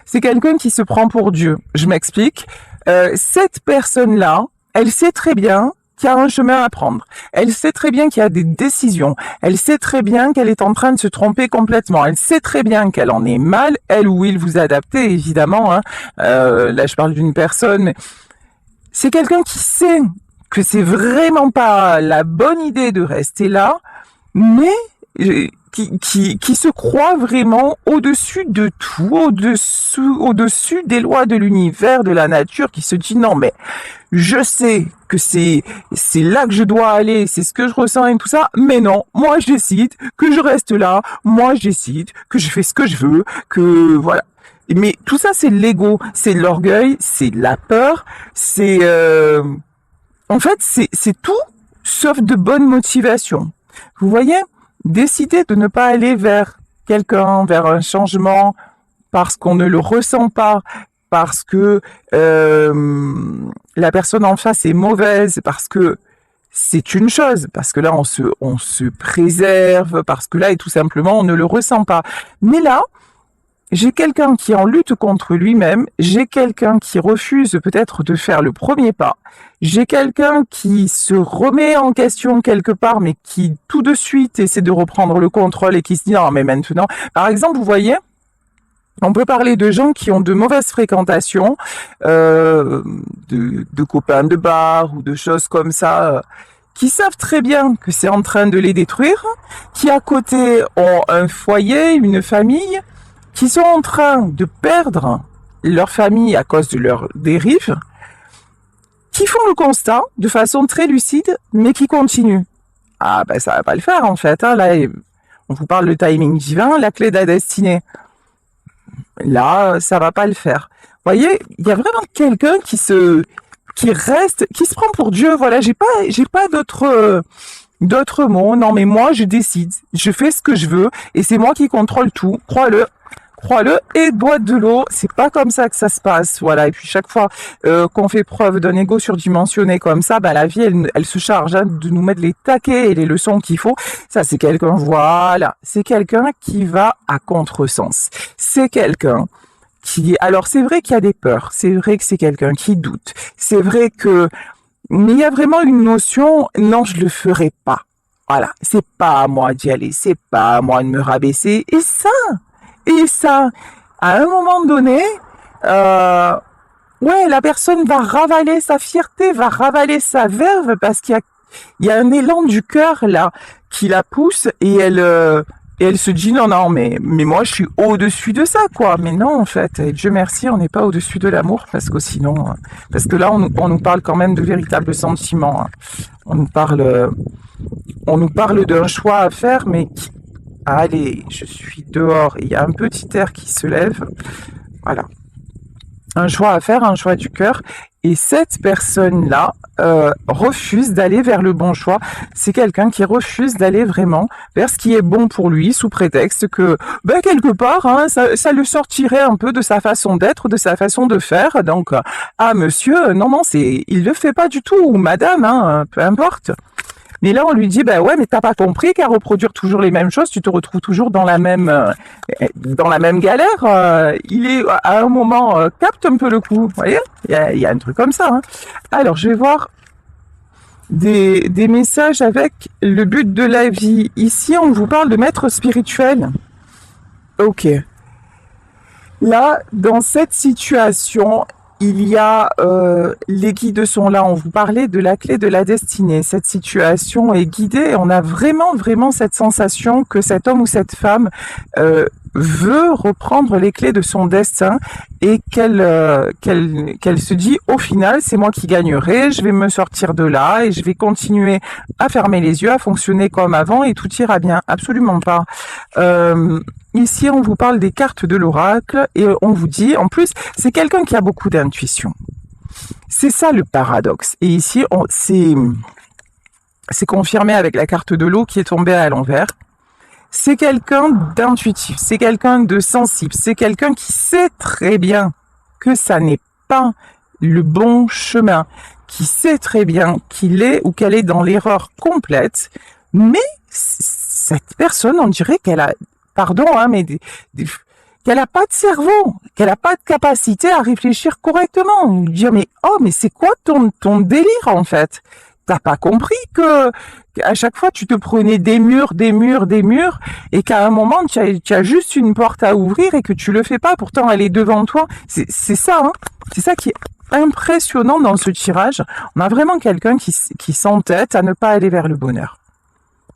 C'est quelqu'un qui se prend pour Dieu. Je m'explique. Cette personne-là, elle sait très bien qu'il y a un chemin à prendre. Elle sait très bien qu'il y a des décisions. Elle sait très bien qu'elle est en train de se tromper complètement. Elle sait très bien qu'elle en est mal, elle ou il vous adaptez, évidemment. Hein. Là, je parle d'une personne, mais c'est quelqu'un qui sait que c'est vraiment pas la bonne idée de rester là, mais qui se croit vraiment au-dessus de tout, au-dessus des lois de l'univers, de la nature, qui se dit non mais je sais que c'est là que je dois aller, c'est ce que je ressens et tout ça, mais non, moi je décide que je reste là, moi je décide que je fais ce que je veux, que voilà. Mais tout ça c'est l'ego, c'est l'orgueil, c'est la peur, c'est en fait c'est tout sauf de bonne motivation. Vous voyez? Décider de ne pas aller vers quelqu'un, vers un changement, parce qu'on ne le ressent pas, parce que la personne en face est mauvaise, parce que c'est une chose, parce que là on se préserve, parce que là et tout simplement on ne le ressent pas. Mais là, j'ai quelqu'un qui est en lutte contre lui-même, j'ai quelqu'un qui refuse peut-être de faire le premier pas, j'ai quelqu'un qui se remet en question quelque part, mais qui tout de suite essaie de reprendre le contrôle et qui se dit non mais maintenant, par exemple vous voyez, on peut parler de gens qui ont de mauvaises fréquentations, de copains de bar ou de choses comme ça, qui savent très bien que c'est en train de les détruire, qui à côté ont un foyer, une famille, qui sont en train de perdre leur famille à cause de leur dérive, qui font le constat de façon très lucide, mais qui continuent. Ah ben ça va pas le faire en fait. Hein. Là, on vous parle de timing divin, la clé de la destinée. Là, ça va pas le faire. Vous voyez, il y a vraiment quelqu'un qui se prend pour Dieu. Voilà, j'ai pas d'autres mots. Non, mais moi, je décide. Je fais ce que je veux et c'est moi qui contrôle tout. Crois-le et bois de l'eau, c'est pas comme ça que ça se passe, voilà. Et puis chaque fois qu'on fait preuve d'un ego surdimensionné comme ça, ben la vie elle se charge hein, de nous mettre les taquets et les leçons qu'il faut. Ça c'est quelqu'un, voilà, c'est quelqu'un qui va à contresens. C'est quelqu'un qui, alors c'est vrai qu'il y a des peurs, c'est vrai que c'est quelqu'un qui doute, c'est vrai que, mais il y a vraiment une notion, non je le ferai pas. Voilà, c'est pas à moi d'y aller, c'est pas à moi de me rabaisser et ça, à un moment donné, ouais, la personne va ravaler sa fierté, va ravaler sa verve parce qu'il y a un élan du cœur là qui la pousse et elle se dit non mais moi je suis au-dessus de ça quoi. Mais non en fait, et Dieu merci, on n'est pas au-dessus de l'amour parce que sinon, parce que là on nous parle quand même de véritables sentiments. Hein. On nous parle d'un choix à faire mais qui allez, je suis dehors, il y a un petit air qui se lève, voilà. Un choix à faire, un choix du cœur, et cette personne-là refuse d'aller vers le bon choix. C'est quelqu'un qui refuse d'aller vraiment vers ce qui est bon pour lui, sous prétexte que, ben quelque part, hein, ça le sortirait un peu de sa façon d'être, de sa façon de faire. Donc, ah monsieur, non, il le fait pas du tout, ou madame, hein, peu importe. Mais là, on lui dit, ben ouais, mais t'as pas compris qu'à reproduire toujours les mêmes choses, tu te retrouves toujours dans la même galère. Il est à un moment capte un peu le coup, vous voyez. Il y a un truc comme ça. Hein. Alors, je vais voir des messages avec le but de la vie. Ici, on vous parle de maître spirituel. Ok. Là, dans cette situation, il y a les guides sont là. On vous parlait de la clé de la destinée. Cette situation est guidée. On a vraiment cette sensation que cet homme ou cette femme veut reprendre les clés de son destin et qu'elle se dit au final c'est moi qui gagnerai. Je vais me sortir de là et je vais continuer à fermer les yeux, à fonctionner comme avant et tout ira bien. Absolument pas. Ici, on vous parle des cartes de l'oracle et on vous dit, en plus, c'est quelqu'un qui a beaucoup d'intuition. C'est ça le paradoxe. Et ici, c'est confirmé avec la carte de l'eau qui est tombée à l'envers. C'est quelqu'un d'intuitif, c'est quelqu'un de sensible, c'est quelqu'un qui sait très bien que ça n'est pas le bon chemin, qui sait très bien qu'il est ou qu'elle est dans l'erreur complète, mais cette personne, on dirait qu'elle a pardon, hein, mais qu'elle a pas de cerveau, qu'elle a pas de capacité à réfléchir correctement. Dire mais oh mais c'est quoi ton délire en fait? T'as pas compris que à chaque fois tu te prenais des murs, et qu'à un moment tu as juste une porte à ouvrir et que tu le fais pas. Pourtant elle est devant toi. C'est ça, hein. C'est ça qui est impressionnant dans ce tirage. On a vraiment quelqu'un qui s'entête à ne pas aller vers le bonheur.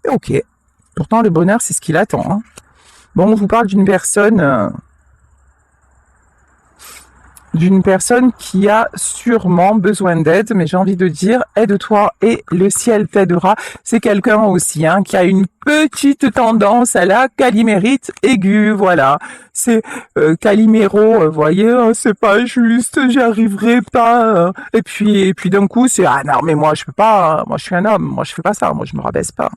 Et ok. Pourtant le bonheur c'est ce qu'il attend, hein. Bon, on vous parle d'une personne qui a sûrement besoin d'aide, mais j'ai envie de dire, aide-toi et le ciel t'aidera. C'est quelqu'un aussi, hein, qui a une petite tendance à la calimérite aiguë, voilà. C'est Calimero, voyez, oh, c'est pas juste, j'y arriverai pas. Et puis d'un coup, c'est ah non, mais moi je peux pas, moi je suis un homme, moi je fais pas ça, moi je me rabaisse pas.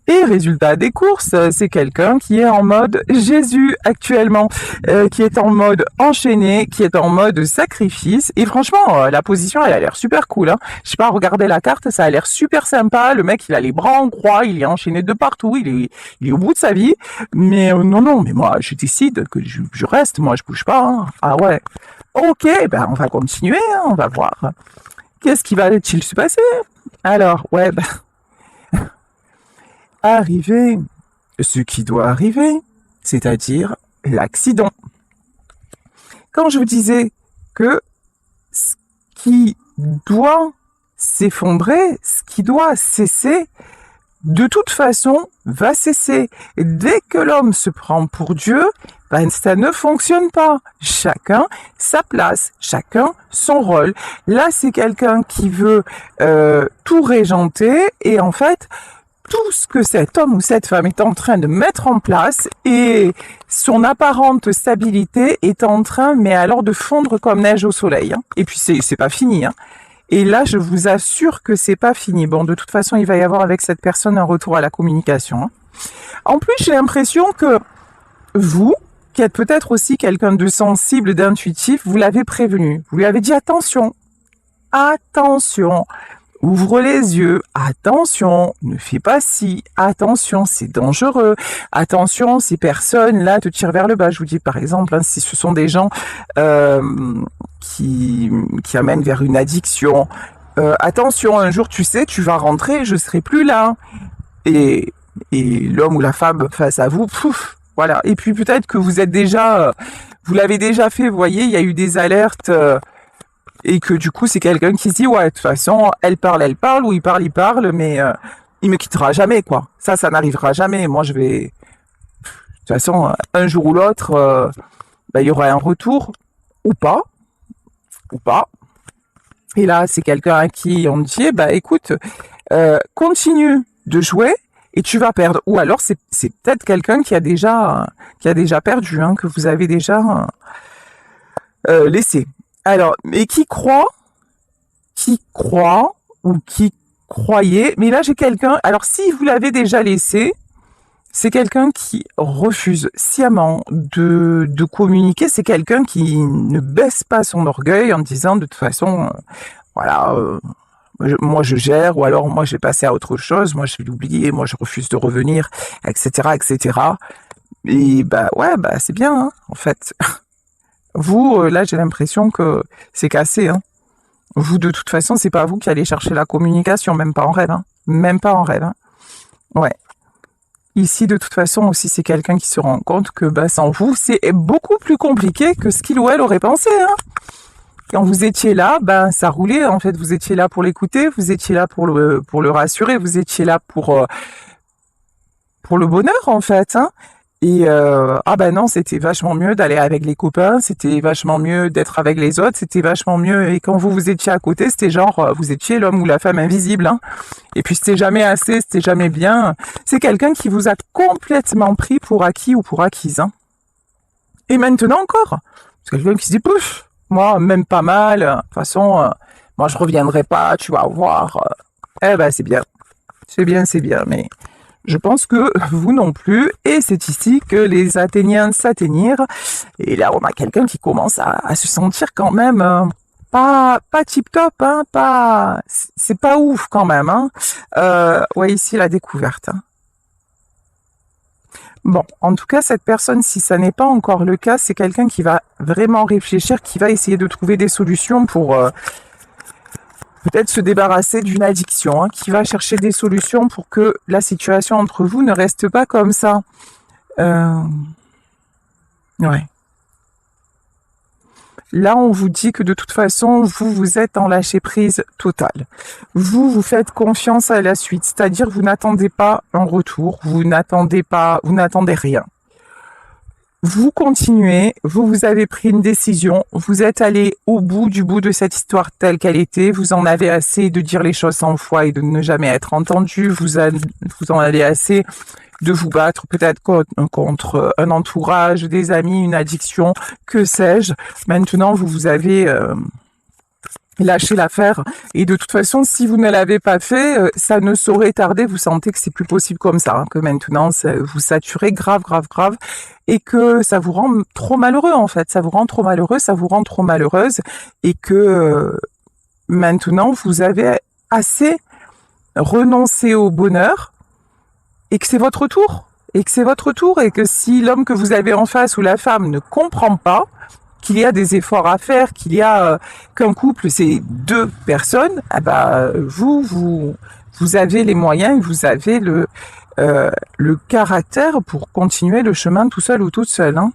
Et résultat des courses, c'est quelqu'un qui est en mode Jésus actuellement, qui est en mode enchaîné, qui est en mode sacrifice. Et franchement, la position, elle a l'air super cool, hein. Je sais pas, regardez la carte, ça a l'air super sympa. Le mec, il a les bras en croix, il est enchaîné de partout, il est au bout de sa vie. Mais non, mais moi, je décide que je reste, moi, je bouge pas, hein. Ah ouais. Ok, ben on va continuer, hein, on va voir. Qu'est-ce qui va-t-il se passer? Alors, ouais, ben... arriver ce qui doit arriver, c'est-à-dire l'accident. Quand je vous disais que ce qui doit s'effondrer, ce qui doit cesser, de toute façon, va cesser. Dès que l'homme se prend pour Dieu, ben, ça ne fonctionne pas. Chacun sa place, chacun son rôle. Là, c'est quelqu'un qui veut tout régenter et en fait, tout ce que cet homme ou cette femme est en train de mettre en place et son apparente stabilité est en train, mais alors de fondre comme neige au soleil, hein. Et puis c'est pas fini, hein. Et là, je vous assure que c'est pas fini. Bon, de toute façon, il va y avoir avec cette personne un retour à la communication, hein. En plus, j'ai l'impression que vous, qui êtes peut-être aussi quelqu'un de sensible, d'intuitif, vous l'avez prévenu. Vous lui avez dit attention, attention. Ouvre les yeux, attention, ne fais pas ci, attention, c'est dangereux, attention, ces personnes-là te tirent vers le bas. Je vous dis par exemple, hein, si ce sont des gens qui amènent vers une addiction, attention, un jour tu sais, tu vas rentrer, je serai plus là. Et l'homme ou la femme face à vous, pouf, voilà. Et puis peut-être que vous êtes déjà, vous l'avez déjà fait, vous voyez, il y a eu des alertes. Et que du coup, c'est quelqu'un qui se dit, ouais, de toute façon, elle parle, ou il parle, mais il me quittera jamais, quoi. Ça n'arrivera jamais. Moi, je vais... De toute façon, un jour ou l'autre, il y aura un retour, ou pas. Et là, c'est quelqu'un à qui on dit, écoute, continue de jouer et tu vas perdre. Ou alors, c'est peut-être quelqu'un qui a déjà perdu, hein, que vous avez déjà laissé. Alors, mais qui croit ou qui croyait, mais là j'ai quelqu'un, alors si vous l'avez déjà laissé, c'est quelqu'un qui refuse sciemment de communiquer, c'est quelqu'un qui ne baisse pas son orgueil en disant de toute façon, voilà, moi je gère, ou alors moi je vais passer à autre chose, moi je vais l'oublier, moi je refuse de revenir, etc., etc. Et c'est bien, hein, en fait. Vous, là, j'ai l'impression que c'est cassé, hein. Vous, de toute façon, c'est pas vous qui allez chercher la communication, même pas en rêve, hein. Même pas en rêve, hein. Ouais. Ici, de toute façon, aussi, c'est quelqu'un qui se rend compte que, sans vous, c'est beaucoup plus compliqué que ce qu'il ou elle aurait pensé, hein. Quand vous étiez là, ça roulait, en fait. Vous étiez là pour l'écouter, vous étiez là pour le rassurer, vous étiez là pour le bonheur, en fait, hein. Et non, c'était vachement mieux d'aller avec les copains, c'était vachement mieux d'être avec les autres, c'était vachement mieux. Et quand vous étiez à côté, c'était genre, vous étiez l'homme ou la femme invisible, hein. Et puis c'était jamais assez, c'était jamais bien. C'est quelqu'un qui vous a complètement pris pour acquis ou pour acquise, hein. Et maintenant encore, c'est quelqu'un qui se dit, pouf, moi, même pas mal, de toute façon, moi je reviendrai pas, tu vas voir. C'est bien. C'est bien, mais... Je pense que vous non plus, et c'est ici que les Athéniens s'atteignirent. Et là, on a quelqu'un qui commence à se sentir quand même pas tip top, hein, c'est pas ouf quand même, hein. Ici la découverte, hein. Bon, en tout cas, cette personne, si ça n'est pas encore le cas, c'est quelqu'un qui va vraiment réfléchir, qui va essayer de trouver des solutions pour peut-être se débarrasser d'une addiction, hein, qui va chercher des solutions pour que la situation entre vous ne reste pas comme ça. Ouais. Là, on vous dit que de toute façon, vous êtes en lâcher prise totale. Vous faites confiance à la suite, c'est-à-dire vous n'attendez pas un retour, vous n'attendez rien. Vous continuez, vous avez pris une décision, vous êtes allé au bout de cette histoire telle qu'elle était, vous en avez assez de dire les choses 100 fois et de ne jamais être entendu, vous en avez assez de vous battre peut-être contre un entourage, des amis, une addiction, que sais-je. Maintenant, vous avez lâché l'affaire et de toute façon, si vous ne l'avez pas fait, ça ne saurait tarder. Vous sentez que c'est plus possible comme ça, hein, que maintenant vous saturez grave et que ça vous rend trop malheureux en fait. Ça vous rend trop malheureux, ça vous rend trop malheureuse et que maintenant vous avez assez renoncé au bonheur et que c'est votre tour. Et que si l'homme que vous avez en face ou la femme ne comprend pas qu'il y a des efforts à faire, qu'il y a qu'un couple, c'est deux personnes, ah bah, vous avez les moyens, vous avez le caractère pour continuer le chemin tout seul ou toute seule. Hein.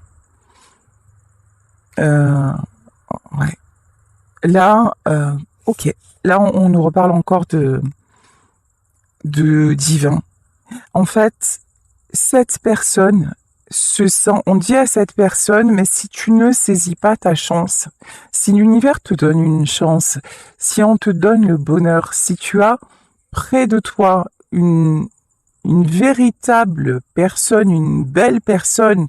Ouais. Là, ok. Là, on nous reparle encore de divin. En fait, cette personne se sent, on dit à cette personne, mais si tu ne saisis pas ta chance, si l'univers te donne une chance, si on te donne le bonheur, si tu as près de toi une véritable personne, une belle personne,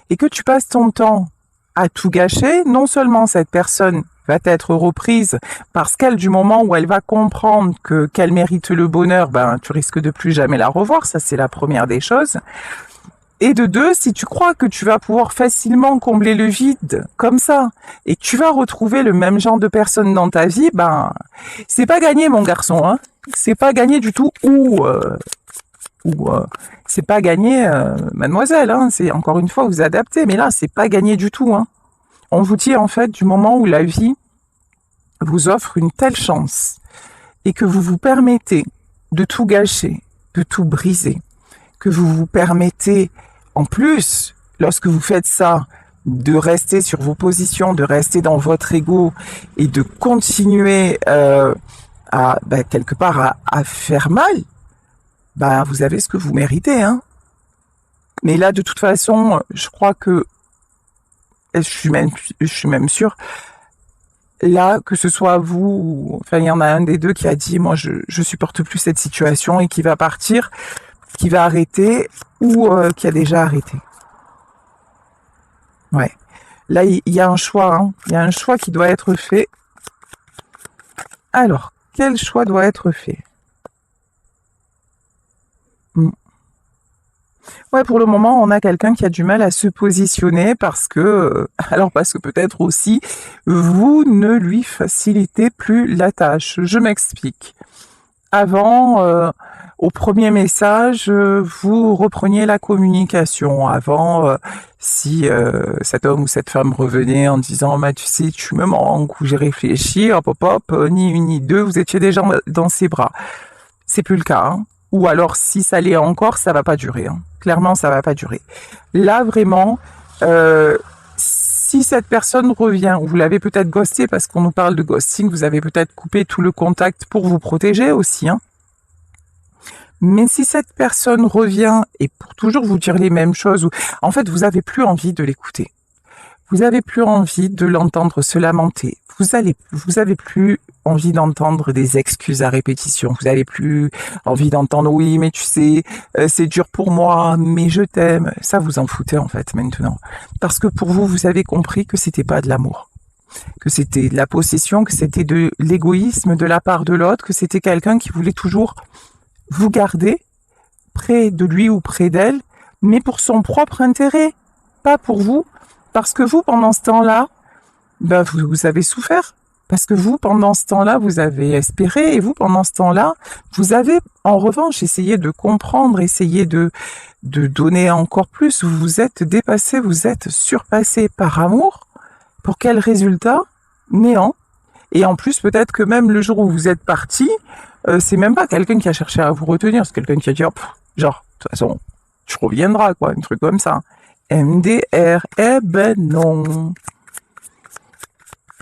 et que tu passes ton temps à tout gâcher, non seulement cette personne va être reprise parce qu'elle, du moment où elle va comprendre qu'elle mérite le bonheur, ben tu risques de plus jamais la revoir, ça c'est la première des choses. Et de deux, si tu crois que tu vas pouvoir facilement combler le vide comme ça, et que tu vas retrouver le même genre de personne dans ta vie, ben c'est pas gagné mon garçon, hein. C'est pas gagné du tout, ou c'est pas gagné, mademoiselle, hein. C'est encore une fois vous adaptez, mais là c'est pas gagné du tout, hein. On vous dit en fait du moment où la vie vous offre une telle chance et que vous vous permettez de tout gâcher, de tout briser, que vous vous permettez en plus, lorsque vous faites ça, de rester sur vos positions, de rester dans votre ego et de continuer quelque part à faire mal, vous avez ce que vous méritez, hein. Mais là, de toute façon, je crois que je suis même sûre, là, que ce soit vous, enfin, il y en a un des deux qui a dit, moi, je supporte plus cette situation et qui va partir, qui va arrêter ou qui a déjà arrêté. Ouais. Là, il y a un choix, hein. Il y a un choix qui doit être fait. Alors, quel choix doit être fait? Ouais, pour le moment, on a quelqu'un qui a du mal à se positionner parce que peut-être aussi, vous ne lui facilitez plus la tâche. Je m'explique. Avant, au premier message, vous repreniez la communication. Avant, si cet homme ou cette femme revenait en disant « tu sais, tu me manques » ou « j'ai réfléchi », ni une ni deux, vous étiez déjà dans ses bras. C'est plus le cas, hein. Ou alors, si ça l'est encore, ça va pas durer, hein. Clairement, ça va pas durer. Là, vraiment, si cette personne revient, ou vous l'avez peut-être ghosté, parce qu'on nous parle de ghosting, vous avez peut-être coupé tout le contact pour vous protéger aussi, hein. Mais si cette personne revient, et pour toujours vous dire les mêmes choses, en fait, vous avez plus envie de l'écouter. Vous avez plus envie de l'entendre se lamenter. Vous avez plus envie d'entendre des excuses à répétition. Vous avez plus envie d'entendre oui, mais tu sais, c'est dur pour moi, mais je t'aime. Ça, vous en foutez en fait maintenant, parce que pour vous, vous avez compris que c'était pas de l'amour, que c'était de la possession, que c'était de l'égoïsme de la part de l'autre, que c'était quelqu'un qui voulait toujours vous garder près de lui ou près d'elle, mais pour son propre intérêt, pas pour vous. Parce que vous, pendant ce temps-là, vous avez souffert. Parce que vous, pendant ce temps-là, vous avez espéré. Et vous, pendant ce temps-là, vous avez En revanche, essayez de comprendre, essayez de donner encore plus. Vous vous êtes dépassé, vous êtes surpassé par amour. Pour quel résultat? Néant. Et en plus, peut-être que même le jour où vous êtes parti, c'est même pas quelqu'un qui a cherché à vous retenir, c'est quelqu'un qui a dit, oh, genre, de toute façon, tu reviendras, quoi, un truc comme ça. MDR, eh ben non.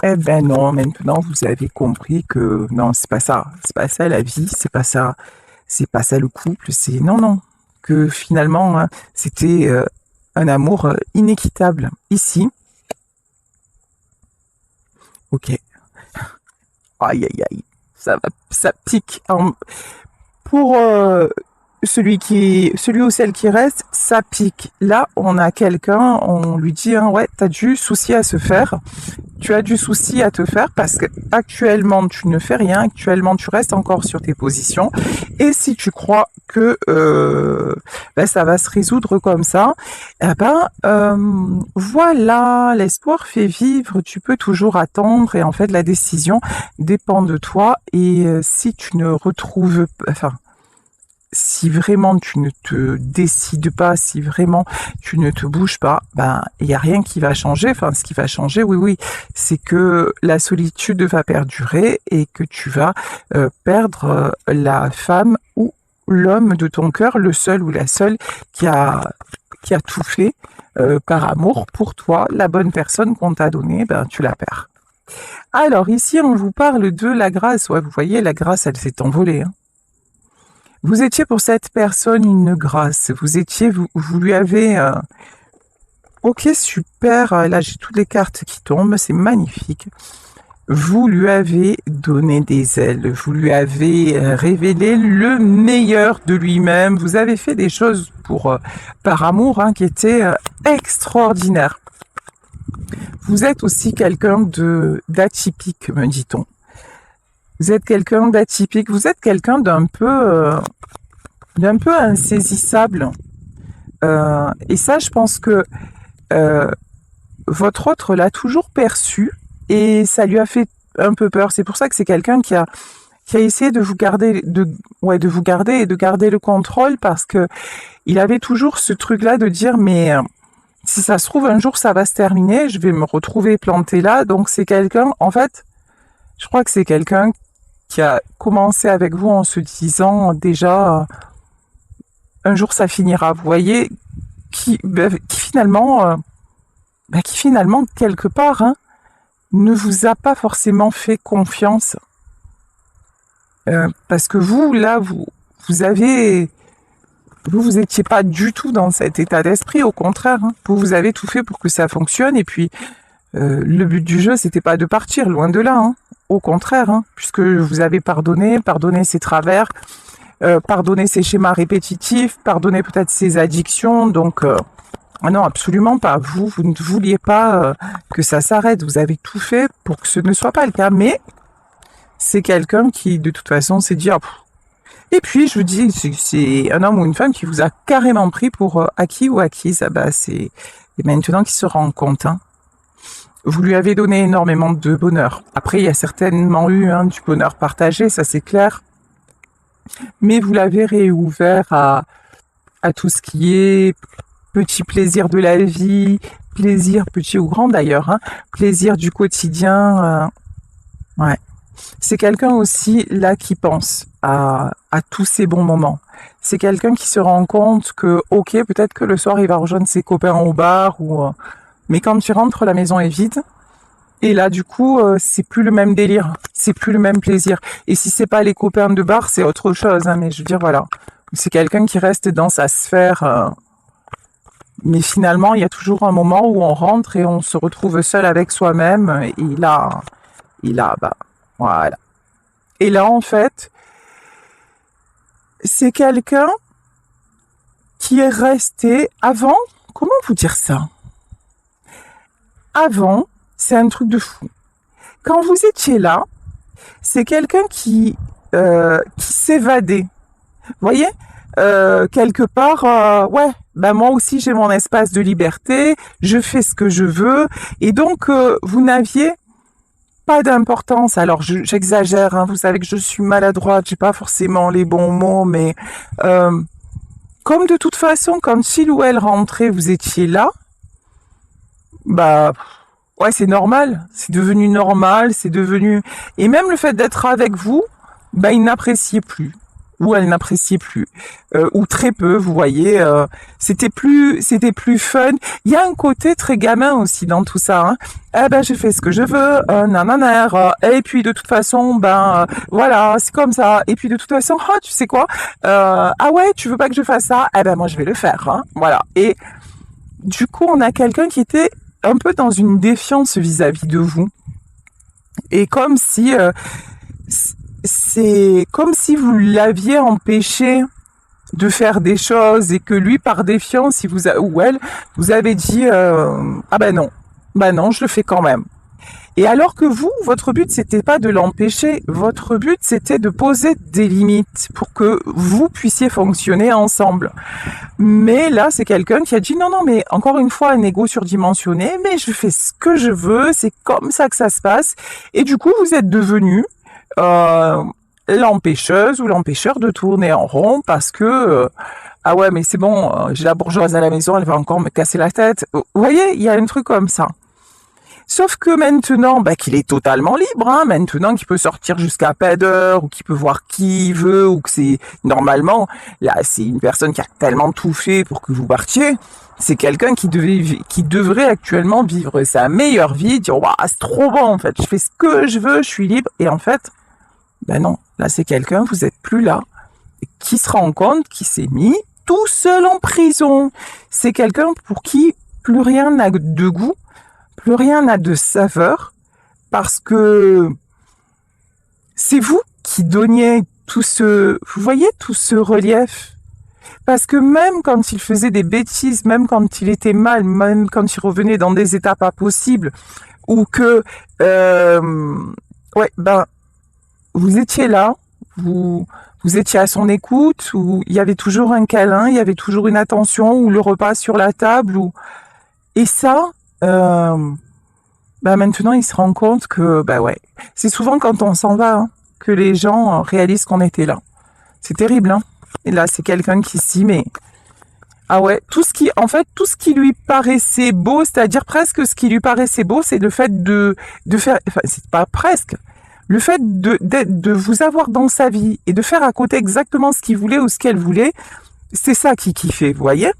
Eh ben non, maintenant vous avez compris que non, c'est pas ça la vie, c'est pas ça le couple, c'est non, non, que finalement hein, c'était un amour inéquitable. Ici, ok, aïe aïe aïe, ça pique. Pour celui ou celle qui reste, ça pique. Là, on a quelqu'un, on lui dit, hein, ouais, t'as du souci à se faire. Tu as du souci à te faire parce que actuellement tu ne fais rien, actuellement tu restes encore sur tes positions. Et si tu crois que ben, ça va se résoudre comme ça, eh ben voilà, l'espoir fait vivre. Tu peux toujours attendre et en fait la décision dépend de toi. Et si tu ne retrouves, enfin si vraiment tu ne te décides pas, si vraiment tu ne te bouges pas, ben il y a rien qui va changer. Enfin, ce qui va changer, oui, c'est que la solitude va perdurer et que tu vas perdre la femme ou l'homme de ton cœur, le seul ou la seule qui a tout fait par amour pour toi, la bonne personne qu'on t'a donnée, ben tu la perds. Alors ici, on vous parle de la grâce. Ouais, vous voyez, la grâce, elle s'est envolée. Hein. Vous étiez pour cette personne une grâce. Vous lui avez. Ok, super. Là, j'ai toutes les cartes qui tombent. C'est magnifique. Vous lui avez donné des ailes. Vous lui avez révélé le meilleur de lui-même. Vous avez fait des choses par amour qui étaient extraordinaires. Vous êtes aussi quelqu'un d'atypique, me dit-on. Vous êtes quelqu'un d'atypique, vous êtes quelqu'un d'un peu insaisissable. Et ça, je pense que votre autre l'a toujours perçu et ça lui a fait un peu peur. C'est pour ça que c'est quelqu'un qui a essayé de vous garder, de vous garder et de garder le contrôle parce que il avait toujours ce truc-là de dire mais si ça se trouve un jour ça va se terminer, je vais me retrouver planté là. Donc c'est quelqu'un, en fait, je crois que c'est quelqu'un qui a commencé avec vous en se disant déjà un jour ça finira. Vous voyez, qui finalement quelque part ne vous a pas forcément fait confiance parce que vous là vous étiez pas du tout dans cet état d'esprit, au contraire. Vous avez tout fait pour que ça fonctionne et puis le but du jeu c'était pas de partir, loin de là. Au contraire, puisque vous avez pardonné ses travers, pardonné ses schémas répétitifs, pardonné peut-être ses addictions. Donc, non, absolument pas. Vous ne vouliez pas que ça s'arrête. Vous avez tout fait pour que ce ne soit pas le cas. Mais c'est quelqu'un qui, de toute façon, s'est dit... Et puis, je vous dis, c'est un homme ou une femme qui vous a carrément pris pour acquis ou acquise. C'est maintenant qu'il se rend compte. Vous lui avez donné énormément de bonheur. Après, il y a certainement eu du bonheur partagé, ça c'est clair. Mais vous l'avez réouvert à tout ce qui est petit plaisir de la vie, plaisir petit ou grand d'ailleurs, plaisir du quotidien. Ouais. C'est quelqu'un aussi là qui pense à tous ces bons moments. C'est quelqu'un qui se rend compte que, ok, peut-être que le soir il va rejoindre ses copains au bar mais quand tu rentres, la maison est vide. Et là, du coup, c'est plus le même délire. C'est plus le même plaisir. Et si c'est pas les copains de bar, c'est autre chose. Mais je veux dire, voilà. C'est quelqu'un qui reste dans sa sphère. Mais finalement, il y a toujours un moment où on rentre et on se retrouve seul avec soi-même. Et là, voilà. Et là, en fait, c'est quelqu'un qui est resté avant. Comment vous dire ça? Avant, c'est un truc de fou. Quand vous étiez là, c'est quelqu'un qui s'évadait. Vous voyez, quelque part, moi aussi j'ai mon espace de liberté, je fais ce que je veux, et donc vous n'aviez pas d'importance. Alors j'exagère, hein, vous savez que je suis maladroite, j'ai pas forcément les bons mots, mais comme de toute façon, quand il ou elle rentrait, vous étiez là, bah ouais, c'est normal, c'est devenu normal, c'est devenu... Et même le fait d'être avec vous, bah il n'appréciait plus. Ou elle n'appréciait plus, ou très peu, vous voyez, c'était plus fun. Il y a un côté très gamin aussi dans tout ça, hein. Eh ben je fais ce que je veux, nanana, et puis de toute façon, voilà, c'est comme ça. Et puis de toute façon, ah tu sais quoi, ah ouais, tu veux pas que je fasse ça, eh ben moi je vais le faire, hein, voilà. Et du coup, on a quelqu'un qui était un peu dans une défiance vis-à-vis de vous, et comme si c'est comme si vous l'aviez empêché de faire des choses et que lui, par défiance, ou elle, vous avez dit ah ben non, je le fais quand même. Et alors que vous, votre but, c'était pas de l'empêcher, votre but, c'était de poser des limites pour que vous puissiez fonctionner ensemble. Mais là, c'est quelqu'un qui a dit non, mais encore une fois, un ego surdimensionné, mais je fais ce que je veux, c'est comme ça que ça se passe. Et du coup, vous êtes devenu l'empêcheuse ou l'empêcheur de tourner en rond parce que ah ouais mais c'est bon, j'ai la bourgeoise à la maison, elle va encore me casser la tête. Vous voyez, il y a un truc comme ça. Sauf que maintenant, qu'il est totalement libre, hein, maintenant qu'il peut sortir jusqu'à pas d'heure, ou qu'il peut voir qui il veut, ou que c'est normalement, là c'est une personne qui a tellement tout fait pour que vous partiez. C'est quelqu'un qui devrait actuellement vivre sa meilleure vie, dire waouh c'est trop bon en fait, je fais ce que je veux, je suis libre. Et en fait, ben non, là c'est quelqu'un, vous êtes plus là, qui se rend compte qu'il s'est mis tout seul en prison. C'est quelqu'un pour qui plus rien n'a de goût, plus rien n'a de saveur, parce que c'est vous qui donniez vous voyez, tout ce relief. Parce que même quand il faisait des bêtises, même quand il était mal, même quand il revenait dans des états pas possibles, ou que, vous étiez là, vous étiez à son écoute, où il y avait toujours un câlin, il y avait toujours une attention, ou le repas sur la table, et ça, maintenant il se rend compte que, c'est souvent quand on s'en va, hein, que les gens réalisent qu'on était là. C'est terrible, hein. Et là, c'est quelqu'un qui s'y met. Ah ouais, tout ce qui lui paraissait beau, c'est-à-dire presque ce qui lui paraissait beau, c'est le fait de faire, enfin, c'est pas presque, le fait de vous avoir dans sa vie et de faire à côté exactement ce qu'il voulait ou ce qu'elle voulait, c'est ça qui kiffait, vous voyez?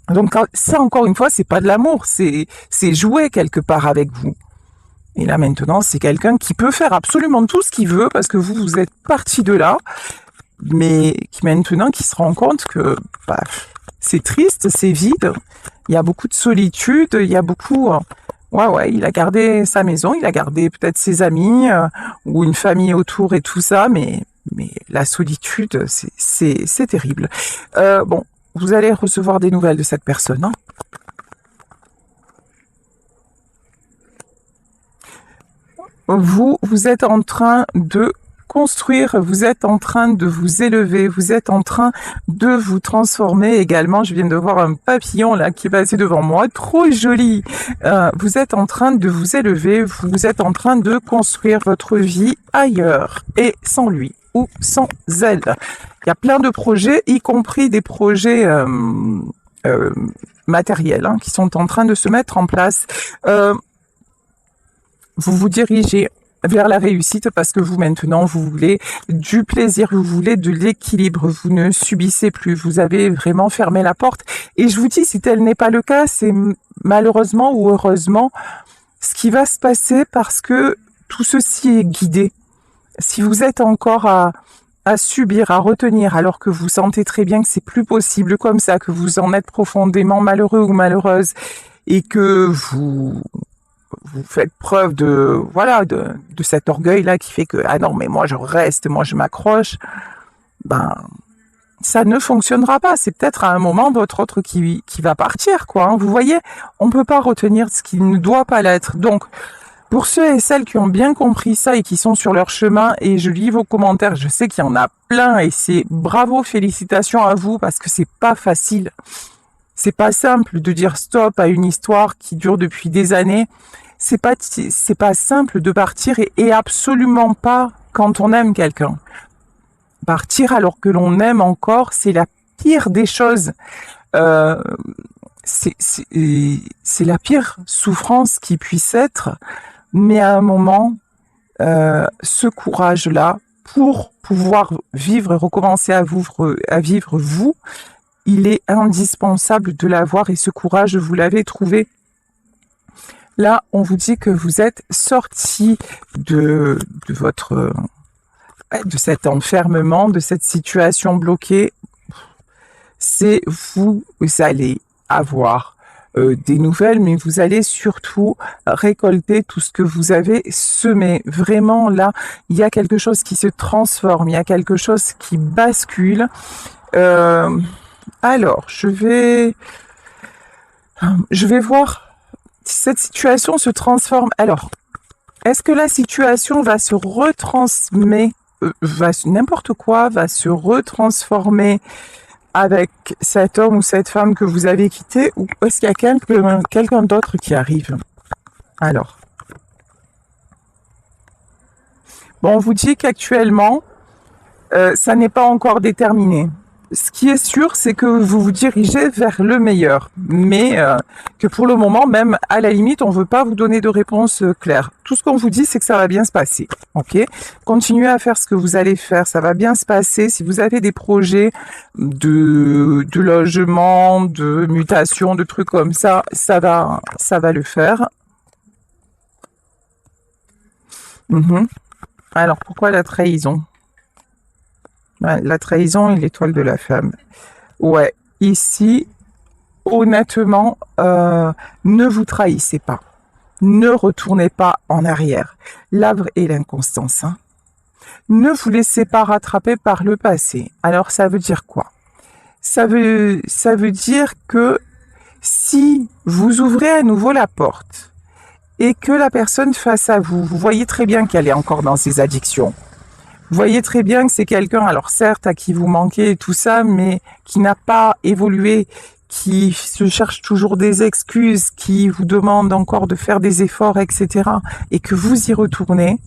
Donc ça, encore une fois, c'est pas de l'amour, c'est jouer quelque part avec vous. Et là maintenant, c'est quelqu'un qui peut faire absolument tout ce qu'il veut parce que vous êtes parti de là, mais qui se rend compte que c'est triste, c'est vide, il y a beaucoup de solitude, il y a beaucoup... il a gardé sa maison, il a gardé peut-être ses amis ou une famille autour et tout ça, mais la solitude, c'est terrible. Vous allez recevoir des nouvelles de cette personne, hein. Vous êtes en train de construire, vous êtes en train de vous élever, vous êtes en train de vous transformer également. Je viens de voir un papillon là qui est passé devant moi, trop joli. Vous êtes en train de vous élever, vous êtes en train de construire votre vie ailleurs et sans lui ou sans elle. Il y a plein de projets, y compris des projets matériels, hein, qui sont en train de se mettre en place. Vous vous dirigez vers la réussite parce que vous, maintenant, vous voulez du plaisir, vous voulez de l'équilibre, vous ne subissez plus, vous avez vraiment fermé la porte. Et je vous dis, si tel n'est pas le cas, c'est malheureusement ou heureusement ce qui va se passer parce que tout ceci est guidé. Si vous êtes encore à subir, à retenir, alors que vous sentez très bien que c'est plus possible comme ça, que vous en êtes profondément malheureux ou malheureuse et que vous faites preuve de cet orgueil là qui fait que ah non mais moi je reste, moi je m'accroche, ça ne fonctionnera pas. C'est peut-être à un moment votre autre qui va partir, quoi, hein. Vous voyez, on peut pas retenir ce qui ne doit pas l'être. Donc pour ceux et celles qui ont bien compris ça et qui sont sur leur chemin, et je lis vos commentaires, je sais qu'il y en a plein et c'est bravo, félicitations à vous parce que c'est pas facile. C'est pas simple de dire stop à une histoire qui dure depuis des années. C'est pas simple de partir et absolument pas quand on aime quelqu'un. Partir alors que l'on aime encore, c'est la pire des choses. Euh, c'est la pire souffrance qui puisse être, mais à un moment, ce courage-là, pour pouvoir vivre et recommencer à vivre vous, il est indispensable de l'avoir et ce courage, vous l'avez trouvé. Là, on vous dit que vous êtes sorti de votre, de cet enfermement, de cette situation bloquée. C'est vous allez avoir des nouvelles, mais vous allez surtout récolter tout ce que vous avez semé. Vraiment, là, il y a quelque chose qui se transforme, il y a quelque chose qui bascule. Alors, je vais voir si cette situation se transforme. Alors, est-ce que la situation va se retransmettre, n'importe quoi va se retransformer avec cet homme ou cette femme que vous avez quitté, ou est-ce qu'il y a quelqu'un d'autre qui arrive? Alors, bon, on vous dit qu'actuellement, ça n'est pas encore déterminé. Ce qui est sûr, c'est que vous vous dirigez vers le meilleur, mais que pour le moment, même à la limite, on ne veut pas vous donner de réponse claire. Tout ce qu'on vous dit, c'est que ça va bien se passer. Ok? Continuez à faire ce que vous allez faire, ça va bien se passer. Si vous avez des projets de logement, de mutation, de trucs comme ça va le faire. Alors, pourquoi la trahison? La trahison et l'étoile de la femme. Ouais, ici, honnêtement, ne vous trahissez pas. Ne retournez pas en arrière. L'arbre et l'inconstance. Hein. Ne vous laissez pas rattraper par le passé. Alors, ça veut dire quoi? Ça veut dire que si vous ouvrez à nouveau la porte et que la personne face à vous, vous voyez très bien qu'elle est encore dans ses addictions. Vous voyez très bien que c'est quelqu'un, alors certes, à qui vous manquez et tout ça, mais qui n'a pas évolué, qui se cherche toujours des excuses, qui vous demande encore de faire des efforts, etc. Et que vous y retournez,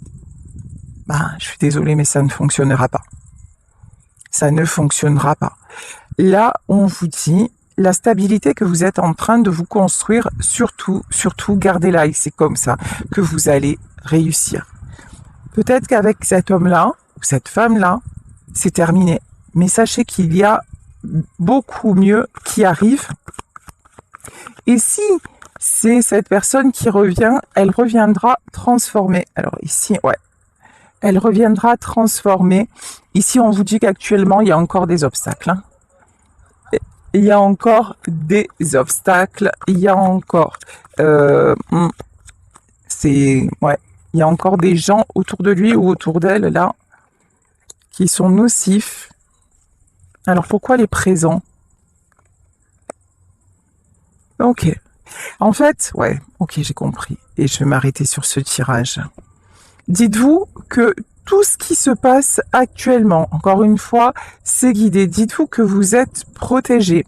je suis désolée, mais ça ne fonctionnera pas. Ça ne fonctionnera pas. Là, on vous dit, la stabilité que vous êtes en train de vous construire, surtout, gardez-la, et c'est comme ça que vous allez réussir. Peut-être qu'avec cet homme-là, ou cette femme-là, c'est terminé. Mais sachez qu'il y a beaucoup mieux qui arrive. Et si c'est cette personne qui revient, elle reviendra transformée. Alors ici, ouais, elle reviendra transformée. Ici, on vous dit qu'actuellement, il y a encore des obstacles. Hein. Il y a encore des obstacles. Il y a encore... ouais. Il y a encore des gens autour de lui ou autour d'elle, là, qui sont nocifs. Alors, pourquoi les présents? Ok. En fait, ouais, ok, j'ai compris. Et je vais m'arrêter sur ce tirage. Dites-vous que tout ce qui se passe actuellement, encore une fois, c'est guidé. Dites-vous que vous êtes protégé.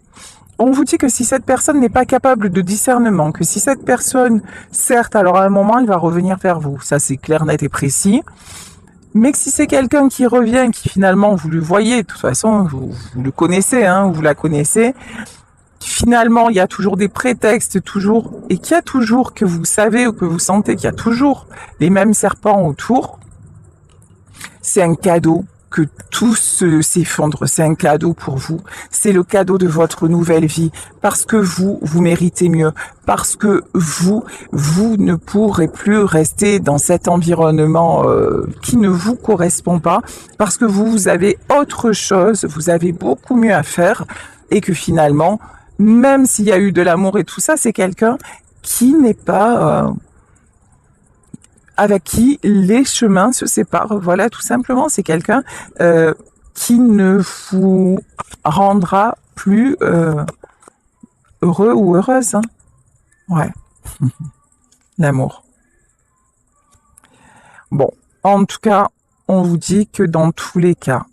On vous dit que si cette personne n'est pas capable de discernement, que si cette personne, certes, alors à un moment, elle va revenir vers vous, ça c'est clair, net et précis, mais que si c'est quelqu'un qui revient, qui finalement, vous le voyez, de toute façon, vous le connaissez, hein, vous la connaissez, finalement, il y a toujours des prétextes, toujours, et qu'il y a toujours, que vous savez ou que vous sentez qu'il y a toujours les mêmes serpents autour, c'est un cadeau. Que tout s'effondre, c'est un cadeau pour vous. C'est le cadeau de votre nouvelle vie. Parce que vous méritez mieux. Parce que vous ne pourrez plus rester dans cet environnement qui ne vous correspond pas. Parce que vous avez autre chose, vous avez beaucoup mieux à faire. Et que finalement, même s'il y a eu de l'amour et tout ça, c'est quelqu'un qui n'est pas... avec qui les chemins se séparent. Voilà, tout simplement, c'est quelqu'un qui ne vous rendra plus heureux ou heureuse. Hein. Ouais, l'amour. Bon, en tout cas, on vous dit que dans tous les cas,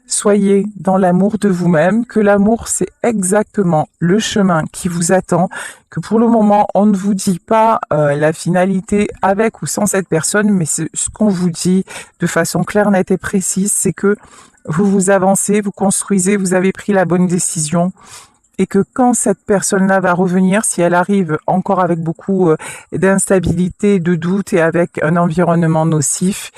Soyez dans l'amour de vous-même, que l'amour c'est exactement le chemin qui vous attend, que pour le moment on ne vous dit pas la finalité avec ou sans cette personne, mais ce qu'on vous dit de façon claire, nette et précise, c'est que vous avancez, vous construisez, vous avez pris la bonne décision et que quand cette personne-là va revenir, si elle arrive encore avec beaucoup d'instabilité, de doute et avec un environnement nocif,